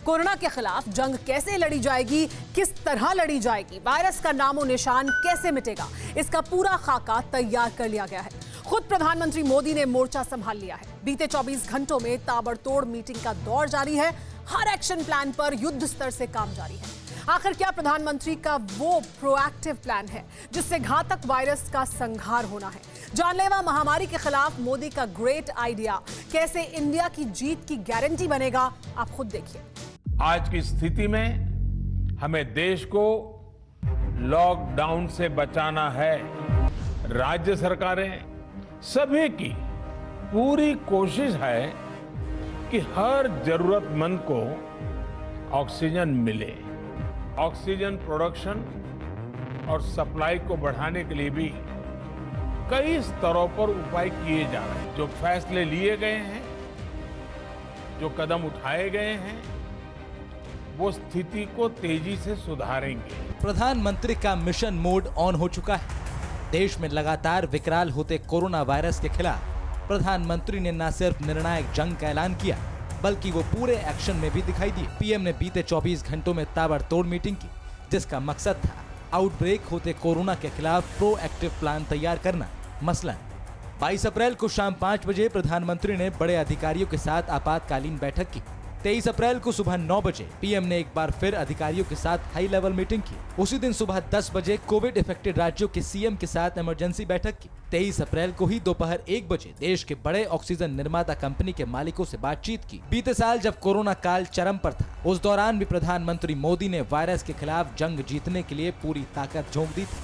Corona के खिलाफ जंग कैसे लड़ी जाएगी, किस तरह लड़ी जाएगी, वायरस का नामो निशान कैसे मिटेगा, इसका पूरा खाका तैयार कर लिया गया है। खुद प्रधानमंत्री मोदी ने मोर्चा संभाल लिया है। बीते 24 घंटों में ताबड़तोड़ मीटिंग का दौर जारी है। हर एक्शन प्लान पर युद्ध स्तर से काम जारी है। आखिर क्या प्रधानमंत्री का वो प्रोएक्टिव प्लान है जिससे घातक वायरस का संहार होना है? जानलेवा महामारी के खिलाफ मोदी का ग्रेट आइडिया कैसे इंडिया की जीत की गारंटी बनेगा, आप खुद देखिए। आज की स्थिति में हमें देश को लॉकडाउन से बचाना है। राज्य सरकारें सभी की पूरी कोशिश है कि हर जरूरतमंद को ऑक्सीजन मिले। ऑक्सीजन प्रोडक्शन और सप्लाई को बढ़ाने के लिए भी कई स्तरों पर उपाय किए जा रहे हैं। जो फैसले लिए गए हैं, जो कदम उठाए गए हैं, वो स्थिति को तेजी से सुधारेंगे। प्रधानमंत्री का मिशन मोड ऑन हो चुका है। देश में लगातार विकराल होते कोरोना वायरस के खिलाफ प्रधानमंत्री ने न सिर्फ निर्णायक जंग का ऐलान किया, बल्कि वो पूरे एक्शन में भी दिखाई दिए। पीएम ने बीते 24 घंटों में ताबड़तोड़ मीटिंग की, जिसका मकसद था आउटब्रेक होते कोरोना के खिलाफ प्रोएक्टिव प्लान तैयार करना। मसलन 22 अप्रैल को शाम 5 बजे प्रधानमंत्री ने बड़े अधिकारियों के साथ आपातकालीन बैठक की। 23 अप्रैल को सुबह 9 बजे पीएम ने एक बार फिर अधिकारियों के साथ हाई लेवल मीटिंग की। उसी दिन सुबह 10 बजे कोविड इफेक्टेड राज्यों के सीएम के साथ इमरजेंसी बैठक की। 23 अप्रैल को ही दोपहर 1 बजे देश के बड़े ऑक्सीजन निर्माता कंपनी के मालिकों से बातचीत की। बीते साल जब कोरोना काल चरम पर था, उस दौरान भी प्रधानमंत्री मोदी ने वायरस के खिलाफ जंग जीतने के लिए पूरी ताकत झोंक दी थी,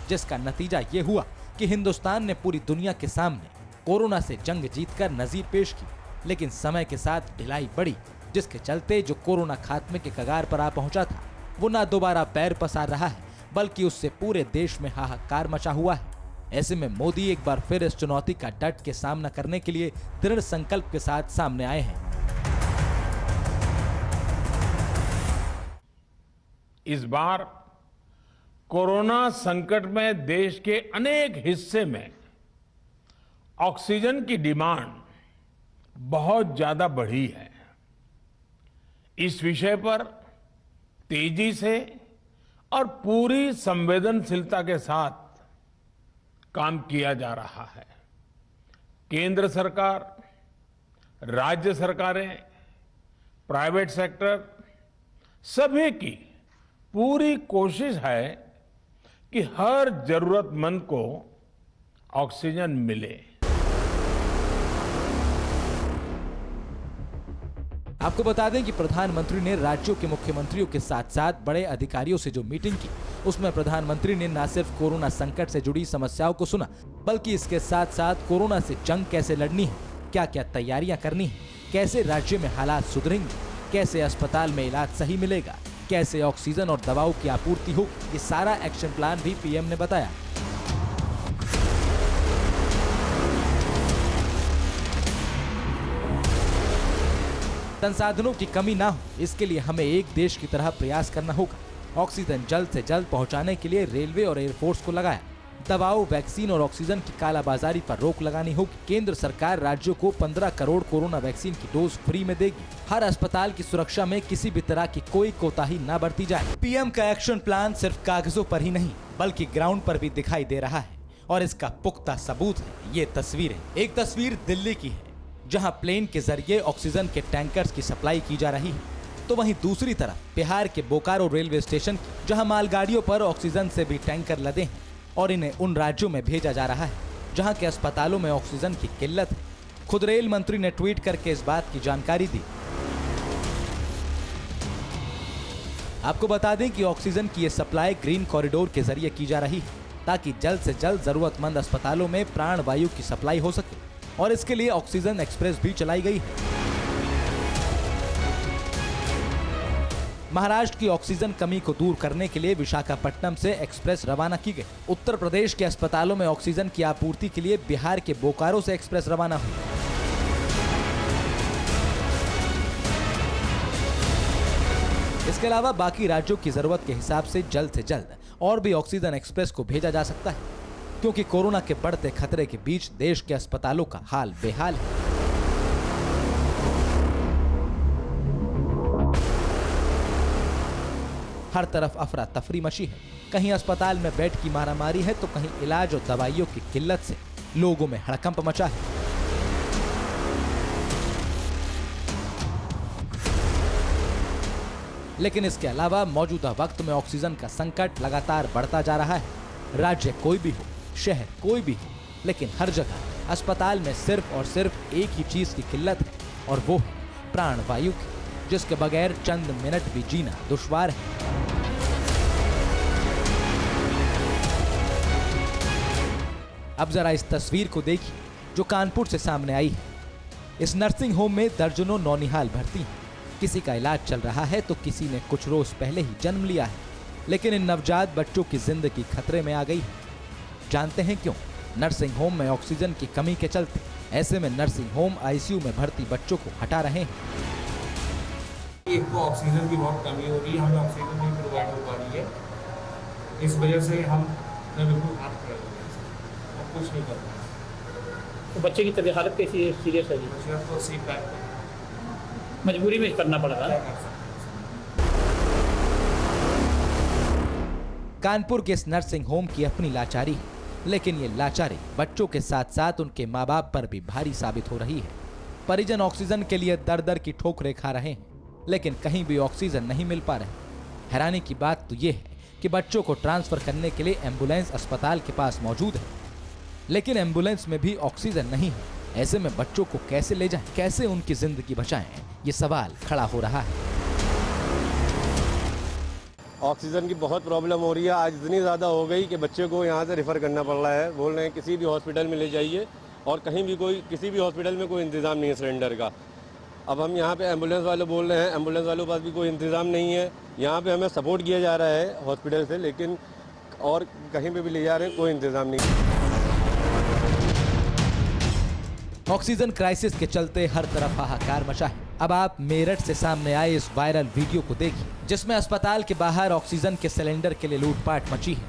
जिसका नतीजा ये हुआ कि हिंदुस्तान ने पूरी दुनिया के सामने कोरोना से जंग जीतकर नजीर पेश की। लेकिन समय के साथ ढिलाई बढ़ी, जिसके चलते जो कोरोना खात्मे के कगार पर आ पहुंचा था, वो ना दोबारा पैर पसार रहा है, बल्कि उससे पूरे देश में हाहाकार मचा हुआ है। ऐसे में मोदी एक बार फिर इस चुनौती का डट के सामना करने के लिए दृढ़ संकल्प के साथ सामने आए हैं। इस बार कोरोना संकट में देश के अनेक हिस्से में ऑक्सीजन की डिमांड बहुत ज्यादा बढ़ी है। इस विषय पर तेजी से और पूरी संवेदनशीलता के साथ काम किया जा रहा है। केंद्र सरकार, राज्य सरकारें, प्राइवेट सेक्टर, सभी की पूरी कोशिश है कि हर जरूरतमंद को ऑक्सीजन मिले। आपको बता दें कि प्रधानमंत्री ने राज्यों के मुख्यमंत्रियों के साथ साथ बड़े अधिकारियों से जो मीटिंग की, उसमें प्रधानमंत्री ने न सिर्फ कोरोना संकट से जुड़ी समस्याओं को सुना, बल्कि इसके साथ साथ कोरोना से जंग कैसे लड़नी है, क्या क्या तैयारियां करनी है, कैसे राज्य में हालात सुधरेंगे, कैसे अस्पताल में इलाज सही मिलेगा, कैसे ऑक्सीजन और दवाओं की आपूर्ति हो, ये सारा एक्शन प्लान भी पीएम ने बताया। संसाधनों की कमी ना हो, इसके लिए हमें एक देश की तरह प्रयास करना होगा। ऑक्सीजन जल्द से जल्द पहुंचाने के लिए रेलवे और एयरफोर्स को लगाया। दवाओं, वैक्सीन और ऑक्सीजन की कालाबाजारी पर रोक लगानी होगी। केंद्र सरकार राज्यों को 15 करोड़ कोरोना वैक्सीन की डोज फ्री में देगी। हर अस्पताल की सुरक्षा में किसी भी तरह की कोई कोताही न बरती जाए। पीएम का एक्शन प्लान सिर्फ कागजों पर ही नहीं, बल्कि ग्राउंड पर भी दिखाई दे रहा है, और इसका पुख्ता सबूत है ये तस्वीरें। एक तस्वीर दिल्ली की है, जहां प्लेन के जरिए ऑक्सीजन के टैंकर्स की सप्लाई की जा रही है, तो वहीं दूसरी तरफ बिहार के बोकारो रेलवे स्टेशन, जहां मालगाड़ियों पर ऑक्सीजन से भी टैंकर लदे हैं और इन्हें उन राज्यों में भेजा जा रहा है जहां के अस्पतालों में ऑक्सीजन की किल्लत है। खुद रेल मंत्री ने ट्वीट करके इस बात की जानकारी दी। आपको बता दें कि ऑक्सीजन की ये सप्लाई ग्रीन कॉरिडोर के जरिए की जा रही है, ताकि जल्द से जल्द जरूरतमंद अस्पतालों में प्राण वायु की सप्लाई हो सके, और इसके लिए ऑक्सीजन एक्सप्रेस भी चलाई गई है। महाराष्ट्र की ऑक्सीजन कमी को दूर करने के लिए विशाखापट्टनम से एक्सप्रेस रवाना की गई। उत्तर प्रदेश के अस्पतालों में ऑक्सीजन की आपूर्ति के लिए बिहार के बोकारो से एक्सप्रेस रवाना हुई। इसके अलावा बाकी राज्यों की जरूरत के हिसाब से जल्द और भी ऑक्सीजन एक्सप्रेस को भेजा जा सकता है, क्योंकि कोरोना के बढ़ते खतरे के बीच देश के अस्पतालों का हाल बेहाल है। हर तरफ अफरा तफरी मची है। कहीं अस्पताल में बेड की मारामारी है तो कहीं इलाज और दवाइयों की किल्लत से लोगों में हड़कंप मचा है। लेकिन इसके अलावा मौजूदा वक्त में ऑक्सीजन का संकट लगातार बढ़ता जा रहा है। राज्य कोई भी हो, शहर कोई भी हो, लेकिन हर जगह अस्पताल में सिर्फ और सिर्फ एक ही चीज की किल्लत है और वो है प्राणवायु की, जिसके बगैर चंद मिनट भी जीना दुश्वार है। अब जरा इस तस्वीर को देखिए जो कानपुर से सामने आई है। इस नर्सिंग होम में दर्जनों नौनिहाल भर्ती हैं। किसी का इलाज चल रहा है तो किसी ने कुछ रोज पहले ही जन्म लिया है, लेकिन इन नवजात बच्चों की जिंदगी खतरे में आ गई है। जानते हैं क्यों? नर्सिंग होम में ऑक्सीजन की कमी के चलते ऐसे में नर्सिंग होम आईसीयू में भर्ती बच्चों को हटा रहे हैं। एक तो ऑक्सीजन की बहुत कमी हो रही है, हमें ऑक्सीजन नहीं प्रोवाइड हो पा रही है। इस वजह से हम बिल्कुल हाथ खड़े हो गए, अब कुछ नहीं कर पाए। तो बच्चे की तबीयत हालत कैसी है? सीरियस है जी? तो सी पैक मजबूरी में करना पड़ रहा है। कानपुर के इस नर्सिंग होम की अपनी लाचारी है, लेकिन ये लाचारी बच्चों के साथ साथ उनके माँ बाप पर भी भारी साबित हो रही है। परिजन ऑक्सीजन के लिए दर दर की ठोकरें खा रहे हैं, लेकिन कहीं भी ऑक्सीजन नहीं मिल पा रहे। हैरानी की बात तो ये है कि बच्चों को ट्रांसफर करने के लिए एम्बुलेंस अस्पताल के पास मौजूद है, लेकिन एम्बुलेंस में भी ऑक्सीजन नहीं है। ऐसे में बच्चों को कैसे ले जाएं, कैसे उनकी जिंदगी बचाएं, ये सवाल खड़ा हो रहा है। ऑक्सीजन की बहुत प्रॉब्लम हो रही है, आज इतनी ज़्यादा हो गई कि बच्चे को यहाँ से रेफ़र करना पड़ रहा है। बोल रहे हैं किसी भी हॉस्पिटल में ले जाइए, और कहीं भी किसी भी हॉस्पिटल में कोई इंतज़ाम नहीं है सिलेंडर का। अब हम यहाँ पे एम्बुलेंस वाले बोल रहे हैं, एम्बुलेंस वालों के पास भी कोई इंतज़ाम नहीं है। यहाँ पे हमें सपोर्ट किया जा रहा है हॉस्पिटल से, लेकिन और कहीं पे भी ले जा रहे हैं कोई इंतज़ाम नहीं। ऑक्सीजन क्राइसिस के चलते हर तरफ हाहाकार मचा है। अब आप मेरठ से सामने आए इस वायरल वीडियो को देखिए, जिसमें अस्पताल के बाहर ऑक्सीजन के सिलेंडर के लिए लूटपाट मची है।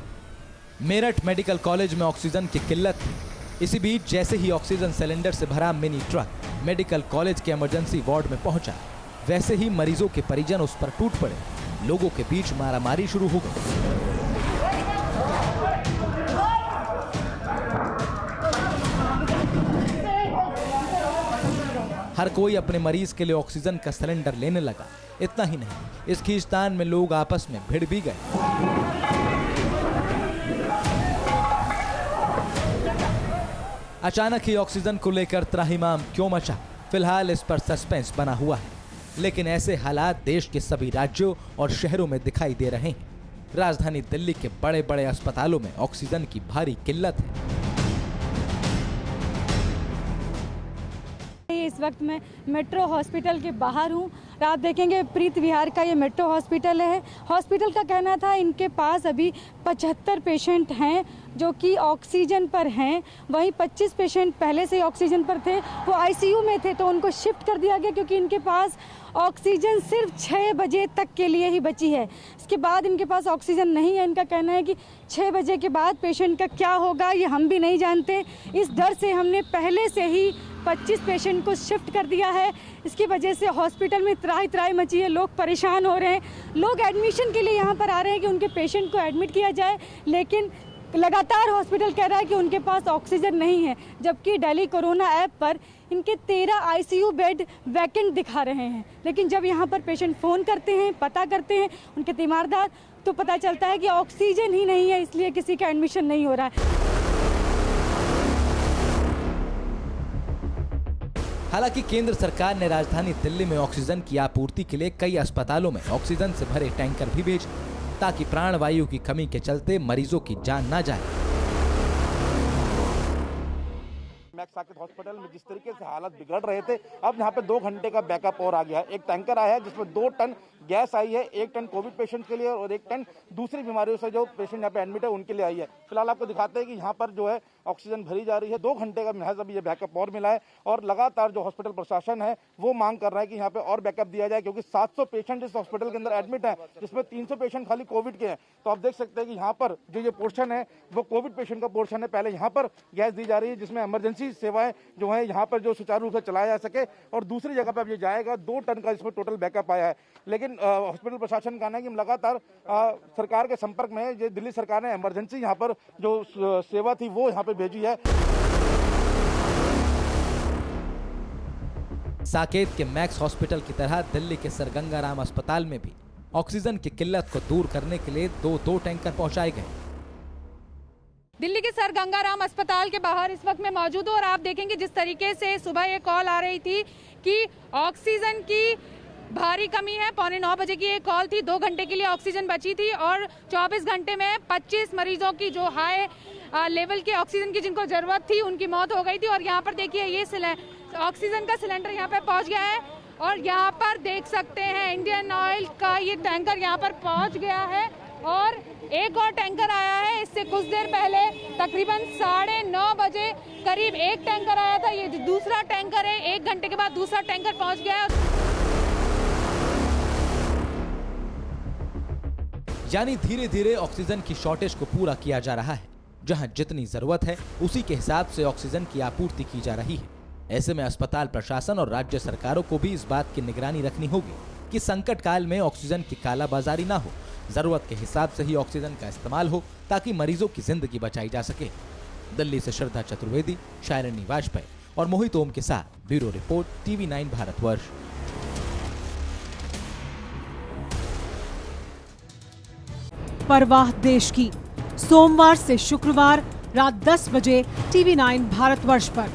मेरठ मेडिकल कॉलेज में ऑक्सीजन की किल्लत है। इसी बीच जैसे ही ऑक्सीजन सिलेंडर से भरा मिनी ट्रक मेडिकल कॉलेज के इमरजेंसी वार्ड में पहुंचा, वैसे ही मरीजों के परिजन उस पर टूट पड़े। लोगों के बीच मारामारी शुरू हो गई। हर कोई अपने मरीज के लिए ऑक्सीजन का सिलेंडर लेने लगा। इतना ही नहीं, इस खींचतान में लोग आपस में भिड़ भी गए। अचानक ही ऑक्सीजन को लेकर त्राहिमाम क्यों मचा, फिलहाल इस पर सस्पेंस बना हुआ है। लेकिन ऐसे हालात देश के सभी राज्यों और शहरों में दिखाई दे रहे हैं। राजधानी दिल्ली के बड़े बड़े अस्पतालों में ऑक्सीजन की भारी किल्लत है। इस वक्त मैं मेट्रो हॉस्पिटल के बाहर हूँ। आप देखेंगे प्रीत विहार का ये मेट्रो हॉस्पिटल है। हॉस्पिटल का कहना था इनके पास अभी 75 पेशेंट हैं जो कि ऑक्सीजन पर हैं। वहीं 25 पेशेंट पहले से ही ऑक्सीजन पर थे, वो आईसीयू में थे, तो उनको शिफ्ट कर दिया गया क्योंकि इनके पास ऑक्सीजन सिर्फ 6 बजे तक के लिए ही बची है। इसके बाद इनके पास ऑक्सीजन नहीं है। इनका कहना है कि 6 बजे के बाद पेशेंट का क्या होगा ये हम भी नहीं जानते। इस डर से हमने पहले से ही 25 पेशेंट को शिफ्ट कर दिया है। इसकी वजह से हॉस्पिटल में त्राही त्राही मची है, लोग परेशान हो रहे हैं। लोग एडमिशन के लिए यहाँ पर आ रहे हैं कि उनके पेशेंट को एडमिट किया जाए, लेकिन लगातार हॉस्पिटल कह रहा है कि उनके पास ऑक्सीजन नहीं है, जबकि दिल्ली कोरोना ऐप पर इनके 13 आईसीयू बेड वैकेंट दिखा रहे हैं। लेकिन जब यहाँ पर पेशेंट फ़ोन करते हैं, पता करते हैं उनके तीमारदार, तो पता चलता है कि ऑक्सीजन ही नहीं है, इसलिए किसी का एडमिशन नहीं हो रहा है। हालांकि केंद्र सरकार ने राजधानी दिल्ली में ऑक्सीजन की आपूर्ति के लिए कई अस्पतालों में ऑक्सीजन से भरे टैंकर भी भेजे, ताकि प्राणवायु की कमी के चलते मरीजों की जान ना जाए। मैक्स साकेत हॉस्पिटल में जिस तरीके से हालत बिगड़ रहे थे, अब यहाँ पे 2 घंटे का बैकअप और आ गया है। एक टैंकर आया है जिसमें 2 टन गैस आई है, 1 टन कोविड पेशेंट के लिए और 1 टन दूसरी बीमारियों से जो पेशेंट यहाँ पे एडमिट है उनके लिए आई है। फिलहाल आपको दिखाते हैं कि यहाँ पर जो है ऑक्सीजन भरी जा रही है। 2 घंटे का महज अभी ये बैकअप और मिला है और लगातार जो हॉस्पिटल प्रशासन है वो मांग कर रहा है कि यहाँ पे और बैकअप दिया जाए, क्योंकि 700 पेशेंट इस हॉस्पिटल के अंदर एडमिट है, जिसमें 300 पेशेंट खाली कोविड के हैं। तो आप देख सकते हैं कि यहाँ पर जो ये पोर्शन है वो कोविड पेशेंट का पोर्शन है। पहले यहाँ पर गैस दी जा रही है जिसमें इमरजेंसी सेवाएं जो है यहाँ पर जो सुचारू रूप से चलाया जा सके, और दूसरी जगह पर अब ये जाएगा 2 टन का इसमें टोटल बैकअप आया है। लेकिन हॉस्पिटल प्रशासन का कहना है कि हम लगातार सरकार के संपर्क में हैं। दिल्ली सरकार ने इमरजेंसी यहाँ पर जो सेवा थी वो यहाँ पे भेजी है। साकेत के मैक्स हॉस्पिटल की तरह दिल्ली के सर गंगाराम अस्पताल में भी ऑक्सीजन की किल्लत को दूर करने के लिए दो टैंकर पहुंचाए गए। दिल्ली के सर गंगाराम अस्पताल के बाहर इस वक्त मैं मौजूद हूँ और आप देखेंगे जिस तरीके से सुबह ये कॉल आ रही थी कि ऑक्सीजन की भारी कमी है। 8:45 बजे की एक कॉल थी, 2 घंटे के लिए ऑक्सीजन बची थी और 24 घंटे में 25 मरीजों की जो हाई लेवल के ऑक्सीजन की जिनको जरूरत थी उनकी मौत हो गई थी। और यहाँ पर देखिए ये ऑक्सीजन का सिलेंडर यहाँ पे पहुँच गया है और यहाँ पर देख सकते हैं इंडियन ऑयल का ये टैंकर यहाँ पर पहुँच गया है और एक और टैंकर आया है। इससे कुछ देर पहले तकरीबन 9:30 बजे करीब एक टैंकर आया था, ये दूसरा टैंकर है। 1 घंटे के बाद दूसरा टैंकर पहुंच गया है। यानी धीरे धीरे ऑक्सीजन की शॉर्टेज को पूरा किया जा रहा है। जहां जितनी जरूरत है उसी के हिसाब से ऑक्सीजन की आपूर्ति की जा रही है। ऐसे में अस्पताल प्रशासन और राज्य सरकारों को भी इस बात की निगरानी रखनी होगी कि संकट काल में ऑक्सीजन की कालाबाजारी ना हो, जरूरत के हिसाब से ही ऑक्सीजन का इस्तेमाल हो ताकि मरीजों की जिंदगी बचाई जा सके। दिल्ली से श्रद्धा चतुर्वेदी, शालिनी वाजपेयी और मोहित ओम के साथ ब्यूरो रिपोर्ट, TV9 भारतवर्ष। परवाह देश की, सोमवार से शुक्रवार रात 10 बजे TV9 भारतवर्ष पर।